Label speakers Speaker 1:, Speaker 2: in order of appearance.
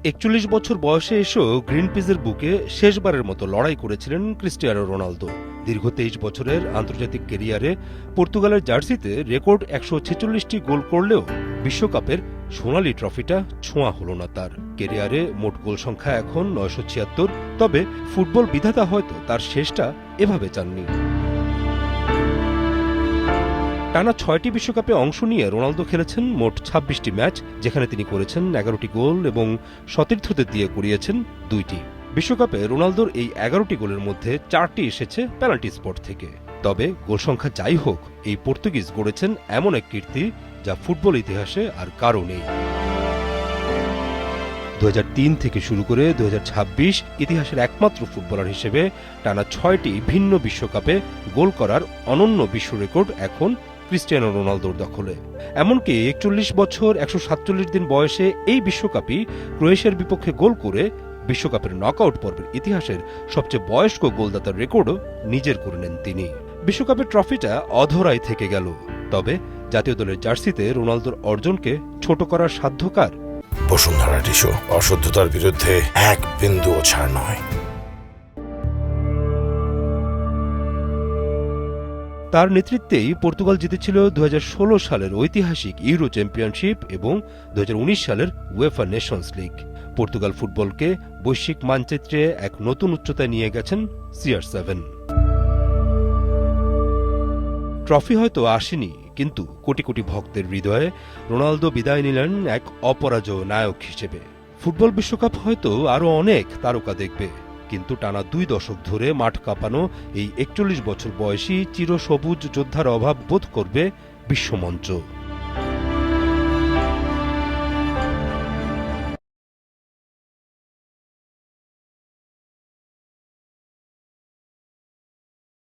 Speaker 1: ৪১ বছর বয়সে এসেও গ্রিনপিসের বুকে শেষবারের মতো লড়াই করেছিলেন ক্রিস্টিয়ানো রোনালদো। দীর্ঘ ২৩ বছরের আন্তর্জাতিক ক্যারিয়ারে পর্তুগালের জার্সিতে রেকর্ড ১৪৬টি গোল করলেও বিশ্বকাপের সোনালি ট্রফিটা ছোঁয়া হল না তার। ক্যারিয়ারে মোট গোল সংখ্যা এখন ৯৭৬, তবে ফুটবল বিধাতা হয়তো তার শেষটা এভাবে চাননি। টানা ৬টি বিশ্বকাপে অংশ নিয়ে রোনালদো খেলেছেন মোট ২৬টি ম্যাচ, যেখানে তিনি করেছেন ১১টি গোল এবং সতীর্থদের দিয়ে করিয়েছেন ২টি। বিশ্বকাপে রোনালদোর এই ১১টি গোলের মধ্যে ৪টি এসেছে পেনাল্টি স্পট থেকে। তবে গোল সংখ্যা যাই হোক, এই পর্তুগিজ গড়েছেন এমন এক কীর্তি যা ফুটবল ইতিহাসে আর কারও নেই। ২০০৩ থেকে শুরু করে ২০২৬ ইতিহাসের একমাত্র ফুটবলার হিসেবে টানা ৬টি ভিন্ন বিশ্বকাপে গোল করার অনন্য বিশ্ব রেকর্ড এখন ক্রিস্টিয়ানো রোনালদোর দখলে। এমনকি ৪১ বছর ১৪৭ দিন বয়সে এই বিশ্বকাপই ক্রোয়েশিয়ার বিপক্ষে গোল করে বিশ্বকাপের নকআউট পর্বের ইতিহাসের সবচেয়ে বয়স্ক গোলদাতার রেকর্ডও নিজের করে নেন তিনি। বিশ্বকাপের ট্রফিটা অধরাই থেকে গেল, তবে জাতীয় দলের জার্সিতে রোনালদোর অর্জনকে ছোট করার সাধ্য কার?
Speaker 2: বসুন্ধরা টিস্যু, অশুদ্ধতার বিরুদ্ধে এক বিন্দুও ছাড় নয়।
Speaker 1: তার নেতৃত্বেই পর্তুগাল জিতেছিল ২০১৬ সালের ঐতিহাসিক ইউরো চ্যাম্পিয়নশিপ এবং ২০১৯ সালের উয়েফা নেশনস লিগ। পর্তুগাল ফুটবলকে বৈশ্বিক মানচিত্রে এক নতুন উচ্চতায় নিয়ে গেছেন CR7। ট্রফি হয়তো আসেনি, কিন্তু কোটি কোটি ভক্তের হৃদয়ে রোনালদো বিদায় নিলেন এক অপরাজয় নায়ক হিসেবে। ফুটবল বিশ্বকাপ হয়তো আরও অনেক তারকা দেখবে, কিন্তু টানা ২ দশক ধরে মাঠ কাঁপানো এই ৪১ বছর বয়সী চিরসবুজ যোদ্ধার অভাব বোধ করবে বিশ্বমঞ্চ।